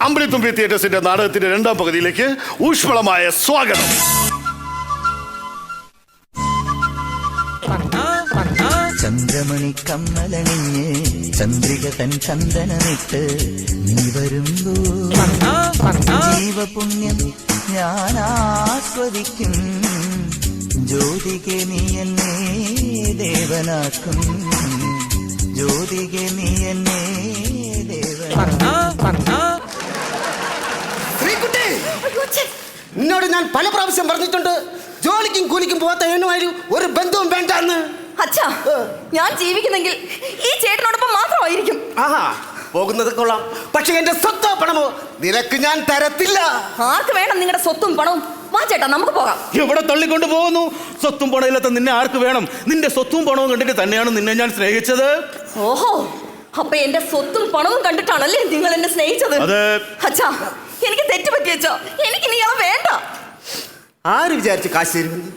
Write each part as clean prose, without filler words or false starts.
അമ്പിളിത്തുമ്പി തിയേറ്റേഴ്സിന്റെ നാടകത്തിന്റെ രണ്ടാം പകുതിയിലേക്ക് ഊഷ്മളമായ സ്വാഗതം. ചന്ദ്രമണി കമ്മലണിഞ്ഞ് ചന്ദ്രിക തൻ ചന്ദനമിട്ട് നീ വരുമ്പോ ജീവപുണ്യം ഞാൻ ആസ്വദിക്കും. ജ്യോതികെ നീ എന്നെ ദേവനാക്കും. ജ്യോതികെ നീ എന്നെ നിന്നോട് ഞാൻ പല പ്രാവശ്യം പറഞ്ഞിട്ടുണ്ട്, ജോലിക്കും കൂലിക്കും പോവാത്ത എന്നുമായാലും ഒരു ബന്ധവും വേണ്ടെന്ന്. അച്ഛാ, ഞാൻ ജീവിക്കുന്നെങ്കിൽ ഈ ചേട്ടനോടൊപ്പം മാത്രമായിരിക്കും. ആഹാ, പോകുന്നത് കൊള്ളാം. പക്ഷെ എന്റെ സ്വത്തോ പണമോ നിനക്ക് ഞാൻ തരത്തില്ല. ആർക്ക് വേണം നിങ്ങളുടെ സ്വത്തും പണവും? വാ ചേട്ടാ, നമുക്ക് പോകാം. എവിടെ തള്ളിക്കൊണ്ട് പോകുന്നു? സ്വത്തും പണമില്ലാത്ത നിന്നെ ആർക്ക് വേണം? നിന്റെ സ്വത്തും പണവും കണ്ടിട്ട് തന്നെയാണ് നിന്നെ ഞാൻ സ്നേഹിച്ചത്. ഓഹോ, അപ്പൊ എന്റെ സ്വത്തും പണവും കണ്ടിട്ടാണല്ലേ നിങ്ങൾ എന്നെ സ്നേഹിച്ചത്? അച്ഛാ, എനിക്ക് തെറ്റുപറ്റിയച്ചോ. എനിക്ക് നീ വേണ്ട. ആര് വിചാരിച്ച് കാശ് തരുമെന്ന്?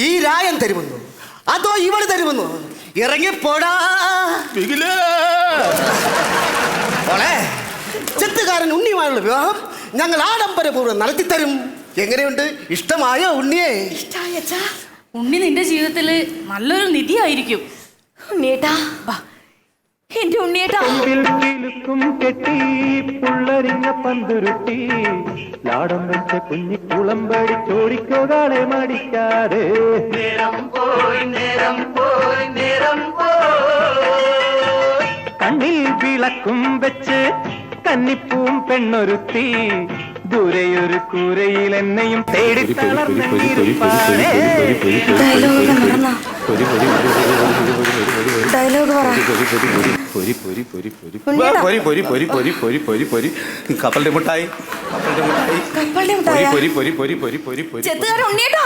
ഈ രായൻ തരുമെന്നോ അതോ ഇവള് തരുമെന്നോ? ഇറങ്ങിപ്പോടാ. ചെത്തുകാരൻ ഉണ്ണിയുമായുള്ള വിവാഹം ഞങ്ങൾ ആഡംബരപൂർവ്വം നടത്തിത്തരും. എങ്ങനെയുണ്ട്? ഇഷ്ടമായോ ഉണ്ണിയെ? ഇഷ്ടായി അച്ഛാ. ഉണ്ണി നിന്റെ ജീവിതത്തില് നല്ലൊരു നിധിയായിരിക്കും. ഉണ്ണിയേട്ടാ, എന്റെ ഉണ്ണിയേട്ടാ. കെട്ടി പുള്ളരിഞ്ഞ പന്തുരുട്ടി ലാടം വെച്ച കുഞ്ഞിക്കുളമ്പടി ചോടിക്കോകാളെ മടിക്കാതെ നേരം പോയി നേരം പോയി നേരം പോയി കണ്ണിൽ വിളക്കും വെച്ച് കന്നിപ്പൂം പെണ്ണൊരുത്തി ദൂരെയൊരു കൂരയിൽ എന്നെയും തേടി തളർന്നിരുപ്പാടേ. ഡയലോഗ് പറ. കപ്പലിന്റെ മുട്ടായി, ചെത്തുകാരൻ ഉണ്ണിയേട്ടാ.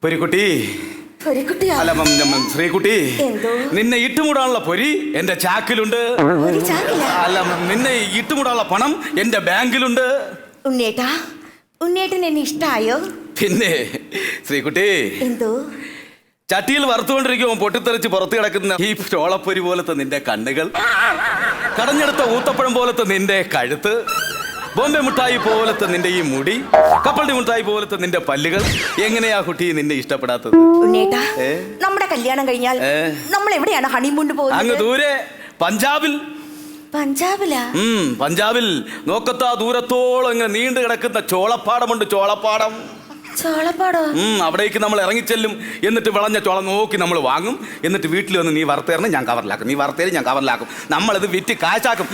പൊരിക്കുട്ടി, അല്ല ശ്രീകുട്ടി, നിന്നെ ഇട്ടുമുടാനുള്ള പൊരി എന്റെ ചാക്കിലുണ്ട്. അല്ല, നിന്നെ ഇട്ടുമുടാനുള്ള പണം എന്റെ ബാങ്കിലുണ്ട്. ഉണ്ണിയേട്ടാ, ഉണ്ണിയേട്ടൻ എന്നെ ഇഷ്ടായോ? പിന്നെ ശ്രീകുട്ടി, എന്തോ ചട്ടിയിൽ വറുത്തുകൊണ്ടിരിക്കുമ്പോൾ പൊട്ടിത്തെറിച്ച് പുറത്തു കിടക്കുന്ന ഈ ചോളപ്പൊരി പോലത്തെ നിന്റെ കണ്ണുകൾ, കടഞ്ഞെടുത്ത ഊത്തപ്പഴം പോലത്തെ നിന്റെ കഴുത്ത്, ബോംബെ മുട്ടായി പോലത്തെ നിന്റെ ഈ മുടി, കപ്പലിന്റെ മുട്ടായി പോലത്തെ നിന്റെ പല്ലുകൾ, എങ്ങനെയാ കുട്ടി നിന്നെ ഇഷ്ടപ്പെടാത്തത്? ഉണ്ണിയേട്ടാ, നമ്മുടെ കല്യാണം കഴിഞ്ഞാൽ നമ്മൾ എവിടെയാണ് ഹണിമൂണിന് പോകുന്നത്? അങ്ങ് ദൂരെ പഞ്ചാബിൽ. പഞ്ചാബിലാ? പഞ്ചാബിൽ നോക്കത്താ ദൂരത്തോളം ഇങ്ങനെ നീണ്ടു കിടക്കുന്ന ചോളപ്പാടമുണ്ട്. ചോളപ്പാടം. ചോളപ്പാടോ? അവിടേക്ക് നമ്മൾ ഇറങ്ങിച്ചെല്ലും. എന്നിട്ട് വിളഞ്ഞ ചോളം നോക്കി നമ്മൾ വാങ്ങും. എന്നിട്ട് വീട്ടിൽ വന്ന് നീ വറുത്തേരണം, ഞാൻ കവറിലാക്കും. നീ വറുത്തേരും, ഞാൻ കവറിലാക്കും. നമ്മളത് വിറ്റ് കാശാക്കും.